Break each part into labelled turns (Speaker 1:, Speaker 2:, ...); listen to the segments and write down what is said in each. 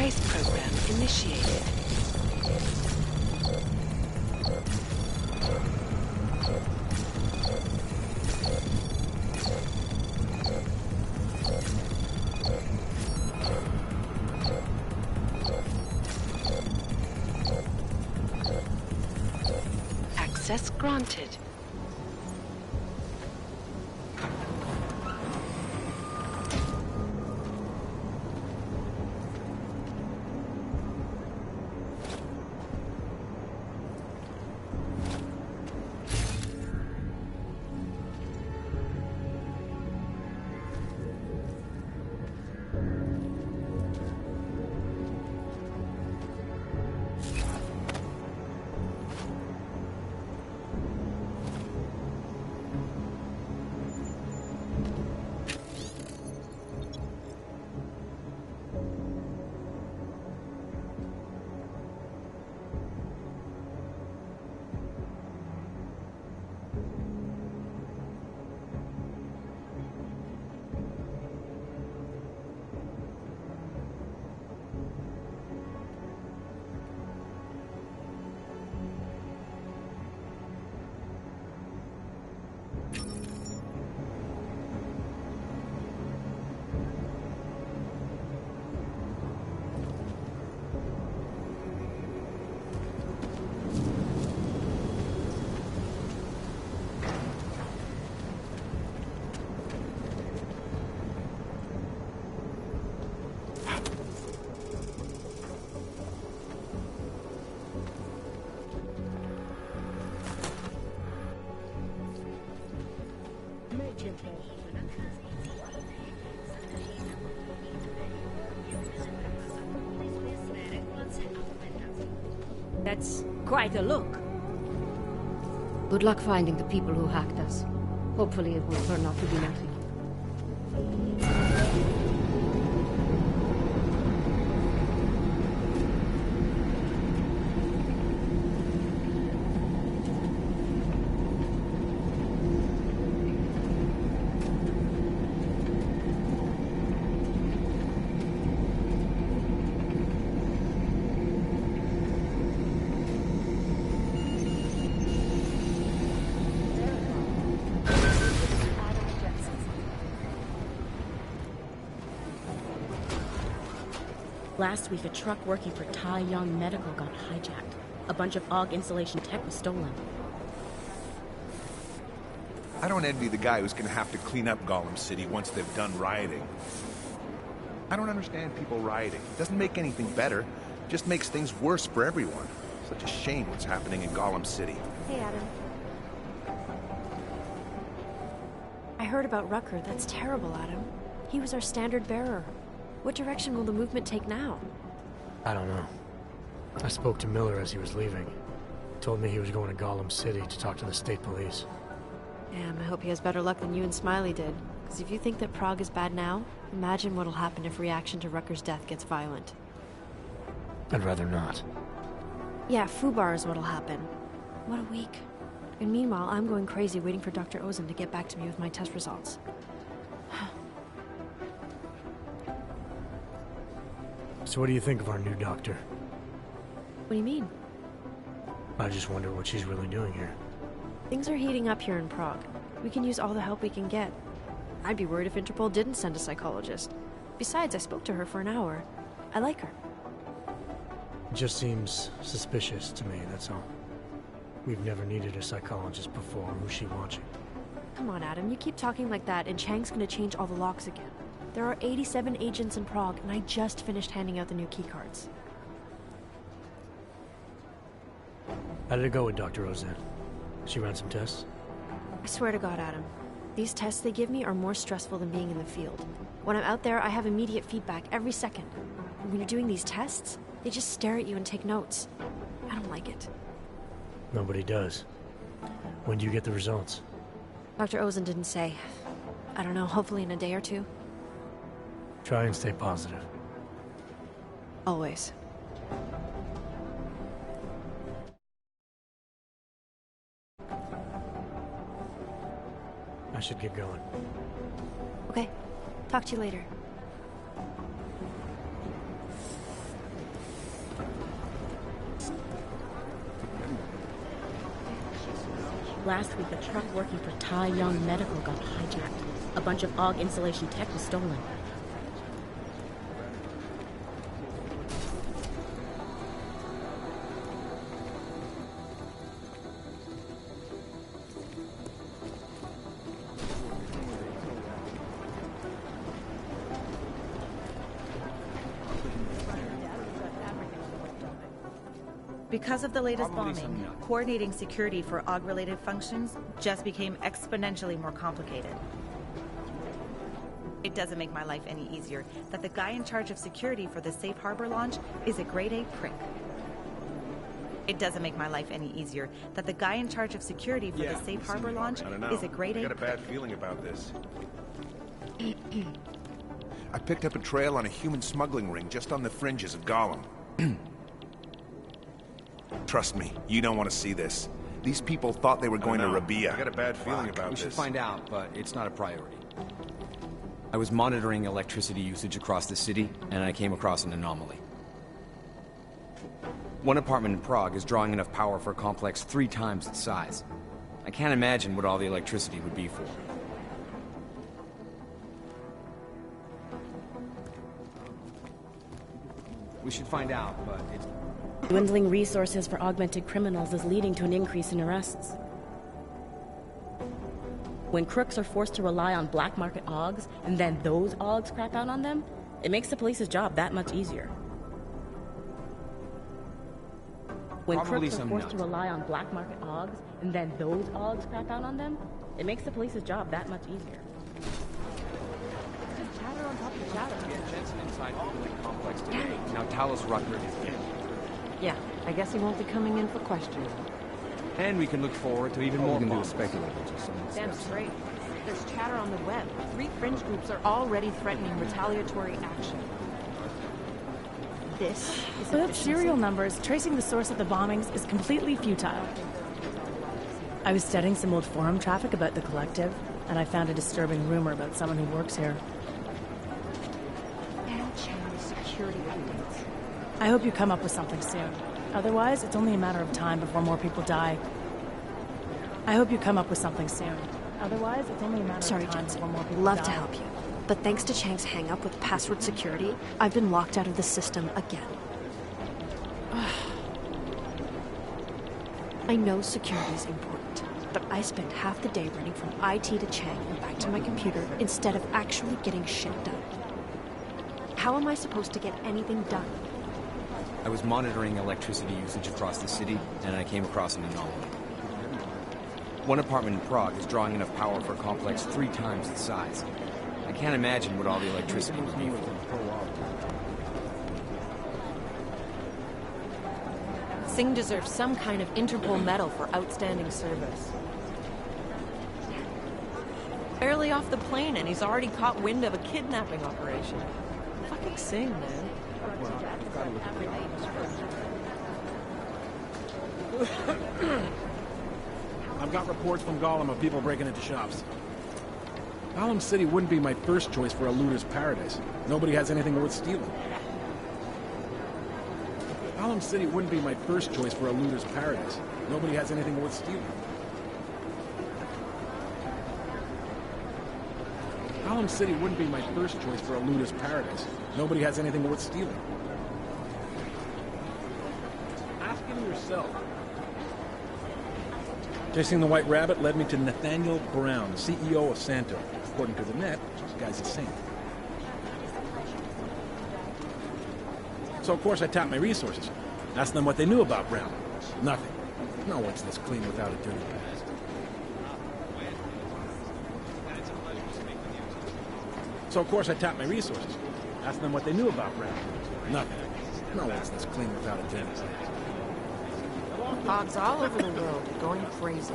Speaker 1: Trace program initiated. Access granted.
Speaker 2: That's quite a look.
Speaker 3: Good luck finding the people who hacked us. Hopefully it will turn out to be nothing.
Speaker 4: Last week, a truck working for Tai Yong Medical got hijacked. A bunch of AUG installation tech was stolen.
Speaker 5: I don't envy the guy who's gonna have to clean up Gollum City once they've done rioting. I don't understand people rioting. It doesn't make anything better. It just makes things worse for everyone. Such a shame what's happening in Gollum City.
Speaker 6: Hey, Adam. I heard about Rucker. That's terrible, Adam. He was our standard bearer. What direction will the movement take now?
Speaker 7: I don't know. I spoke to Miller as he was leaving. Told me he was going to Gollum City to talk to the state police.
Speaker 6: Damn, I hope he has better luck than you and Smiley did. Because if you think that Prague is bad now, imagine what'll happen if reaction to Rucker's death gets violent.
Speaker 7: I'd rather not.
Speaker 6: Yeah, Fubar is what'll happen. What a week. And meanwhile, I'm going crazy waiting for Dr. Ozen to get back to me with my test results.
Speaker 7: So what do you think of our new doctor?
Speaker 6: What do you mean?
Speaker 7: I just wonder what she's really doing here.
Speaker 6: Things are heating up here in Prague. We can use all the help we can get. I'd be worried if Interpol didn't send a psychologist. Besides, I spoke to her for an hour. I like her.
Speaker 7: It just seems suspicious to me, that's all. We've never needed a psychologist before. Who's she watching?
Speaker 6: Come on, Adam. You keep talking like that, and Chang's gonna change all the locks again. There are 87 agents in Prague, and I just finished handing out the new keycards.
Speaker 7: How did it go with Dr. Ozen? She ran some tests?
Speaker 6: I swear to God, Adam. These tests they give me are more stressful than being in the field. When I'm out there, I have immediate feedback every second. And when you're doing these tests, they just stare at you and take notes. I don't like it.
Speaker 7: Nobody does. When do you get the results?
Speaker 6: Dr. Ozen didn't say. I don't know, hopefully in a day or two.
Speaker 7: Try and stay positive.
Speaker 6: Always.
Speaker 7: I should get going.
Speaker 6: Okay. Talk to you later.
Speaker 4: Last week, a truck working for Tai Young Medical got hijacked. A bunch of AUG installation tech was stolen.
Speaker 8: Because of the latest bombing, coordinating security for AUG-related functions just became exponentially more complicated. It doesn't make my life any easier that the guy in charge of security for the Safe Harbor launch is a grade-A prick. It doesn't make my life any easier that the guy in charge of security for the Safe Harbor launch is a grade-A prick.
Speaker 5: I got a bad feeling about this. I picked up a trail on a human smuggling ring just on the fringes of Gollum. Trust me, you don't want to see this. These people thought they were going to Rabia.
Speaker 9: I got a bad feeling about this.
Speaker 10: We should find out, but it's not a priority. I was monitoring electricity usage across the city, and I came across an anomaly. One apartment in Prague is drawing enough power for a complex 3 times its size. I can't imagine what all the electricity would be for. We should find out, but it's...
Speaker 4: Dwindling resources for augmented criminals is leading to an increase in arrests. When crooks are forced to rely on black market AUGs, and then those AUGs crack out on them, it makes the police's job that much easier. When crooks are forced to rely on black market AUGs, and then those AUGs crack out on them, it makes the police's job that much easier.
Speaker 2: Just chatter on top of chatter.
Speaker 10: Jensen inside the complex today. Now Talos Rucker is dead.
Speaker 2: Yeah, I guess he won't be coming in for questioning.
Speaker 10: And we can look forward to even more.
Speaker 9: All we can do is speculate.
Speaker 2: Damn straight. There's chatter on the web. 3 fringe groups are already threatening retaliatory action.
Speaker 6: This is
Speaker 11: Without serial numbers, tracing the source of the bombings is completely futile. I was studying some old forum traffic about the collective, and I found a disturbing rumor about someone who works here.
Speaker 6: and channel security updates.
Speaker 11: I hope you come up with something soon. Otherwise, it's only a matter of time before more people die. I hope you come up with something soon. Otherwise, it's only a matter of time before more people die.
Speaker 6: Love to help you. But thanks to Chang's hang-up with password security, I've been locked out of the system again. I know security is important, but I spend half the day running from IT to Chang and back to my computer instead of actually getting shit done. How am I supposed to get anything done?
Speaker 10: I was monitoring electricity usage across the city, and I came across an anomaly. One apartment in Prague is drawing enough power for a complex 3 times its size. I can't imagine what all the electricity would be for.
Speaker 2: Singh deserves some kind of Interpol medal for outstanding service. Barely off the plane and he's already caught wind of a kidnapping operation. Fucking Singh, man.
Speaker 12: I've got reports from Gollum of people breaking into shops. Gollum City wouldn't be my first choice for a looter's paradise. Nobody has anything worth stealing. Gollum City wouldn't be my first choice for a looter's paradise. Nobody has anything worth stealing. Gollum City wouldn't be my first choice for a looter's paradise. Nobody has anything worth stealing. Ask him yourself. Chasing the White Rabbit led me to Nathaniel Brown, the CEO of Santo. According to the net, this guy's a saint. So of course I tapped my resources. Asked them what they knew about Brown. Nothing. No one's this clean without a dirty past. So of course I tapped my resources. Asked them what they knew about Brown. Nothing. No one's this clean without a dirty past.
Speaker 2: Odds all over the world are going crazy.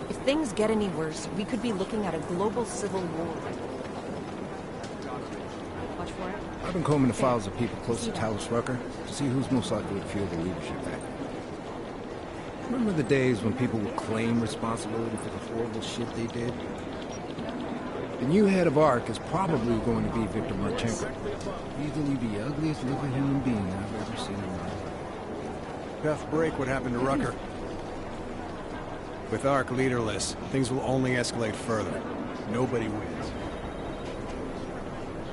Speaker 2: If things get any worse, we could be looking at a global civil war. Watch for it.
Speaker 9: I've been combing the files of people close to Talos Rucker to see who's most likely to feel the leadership back. Remember the days when people would claim responsibility for the horrible shit they did? The new head of ARC is probably going to be Victor Marchenko. Easily the ugliest looking human being I've ever seen in my life.
Speaker 12: Tough break what happened to Rucker. With Ark leaderless, things will only escalate further. Nobody wins.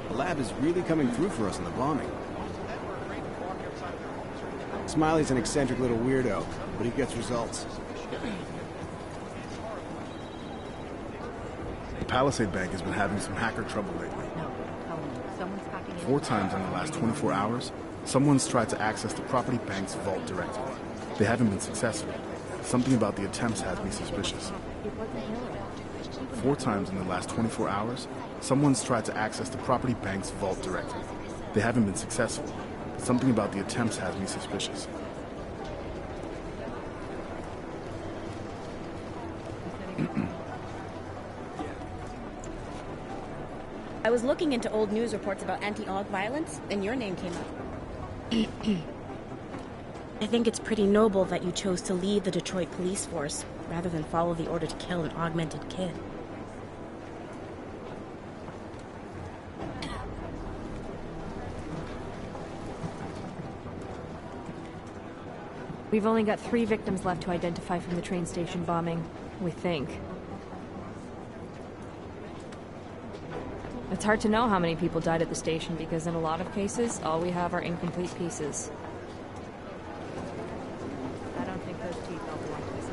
Speaker 13: The lab is really coming through for us in the bombing. Smiley's an eccentric little weirdo, but he gets results.
Speaker 14: The Palisade Bank has been having some hacker trouble lately. 4 times in the last 24 hours, someone's tried to access the property bank's vault directly. They haven't been successful. Something about the attempts has me suspicious. 4 times in the last 24 hours, someone's tried to access the property bank's vault directly. They haven't been successful. Something about the attempts has me suspicious.
Speaker 4: I was looking into old news reports about anti-AUG violence, and your name came up. I think it's pretty noble that you chose to leave the Detroit police force, rather than follow the order to kill an augmented kid.
Speaker 2: We've only got 3 victims left to identify from the train station bombing, we think. It's hard to know how many people died at the station because in a lot of cases, all we have are incomplete pieces. I don't think those teeth all belong to us.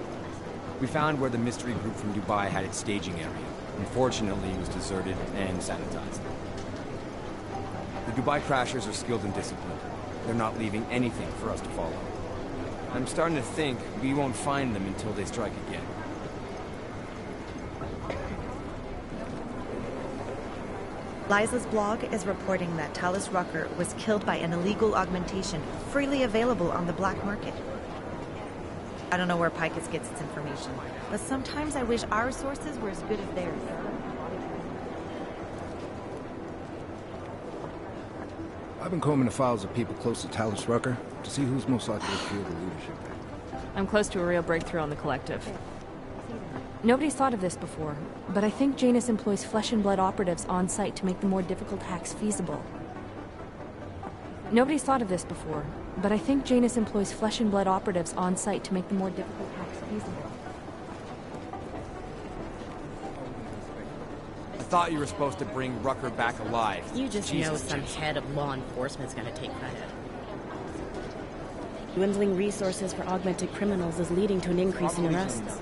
Speaker 10: We found where the mystery group from Dubai had its staging area. Unfortunately, it was deserted and sanitized. The Dubai crashers are skilled and disciplined. They're not leaving anything for us to follow. I'm starting to think we won't find them until they strike again.
Speaker 8: Liza's blog is reporting that Talus Rucker was killed by an illegal augmentation freely available on the black market. I don't know where Picus gets its information, but sometimes I wish our sources were as good as theirs.
Speaker 9: I've been combing the files of people close to Talus Rucker to see who's most likely to feel the leadership there.
Speaker 2: I'm close to a real breakthrough on the collective. Nobody's thought of this before, but I think Janus employs flesh and blood operatives on site to make the more difficult hacks feasible. Nobody's thought of this before, but I think Janus employs flesh and blood operatives on site to make the more difficult hacks feasible.
Speaker 10: I thought you were supposed to bring Rucker back alive.
Speaker 4: You just know some head of law enforcement's gonna take credit. Dwindling resources for augmented criminals is leading to an increase in arrests.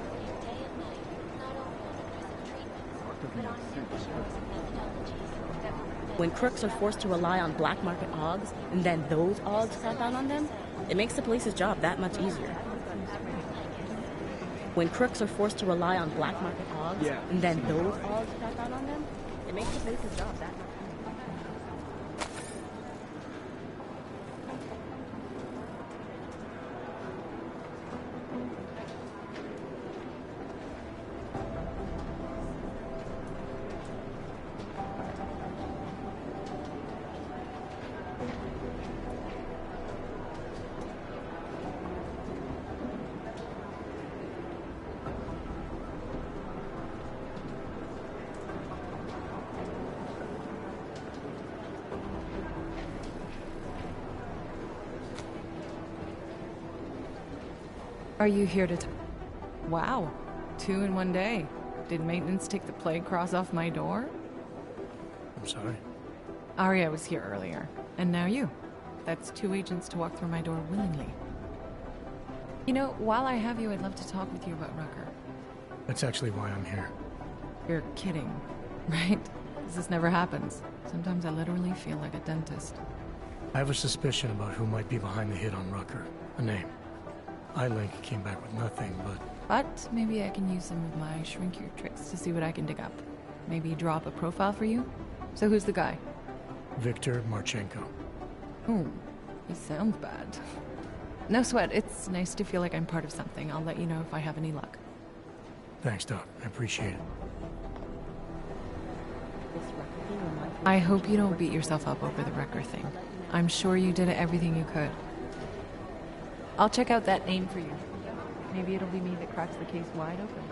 Speaker 4: When crooks are forced to rely on black market AUGs, and then those AUGs crap out on them, it makes the police's job that much easier. When crooks are forced to rely on black market AUGs, and then those AUGs crap out on them, it makes the police's job that much easier.
Speaker 15: Are you here to Wow, 2 in one day. Did maintenance take the plague cross off my door?
Speaker 7: I'm sorry.
Speaker 15: Arya was here earlier, and now you. That's 2 agents to walk through my door willingly. You know, while I have you, I'd love to talk with you about Rucker.
Speaker 7: That's actually why I'm here.
Speaker 15: You're kidding, right? 'Cause this never happens. Sometimes I literally feel like a dentist.
Speaker 7: I have a suspicion about who might be behind the hit on Rucker. A name. iLink came back with nothing,
Speaker 15: But maybe I can use some of my shrink your tricks to see what I can dig up. Maybe draw up a profile for you? So who's the guy?
Speaker 7: Victor Marchenko.
Speaker 15: Oh, he sounds bad. No sweat, it's nice to feel like I'm part of something. I'll let you know if I have any luck.
Speaker 7: Thanks, Doc. I appreciate it.
Speaker 15: I hope you don't beat yourself up over the Rucker thing. I'm sure you did everything you could. I'll check out that name for you. Maybe it'll be me that cracks the case wide open.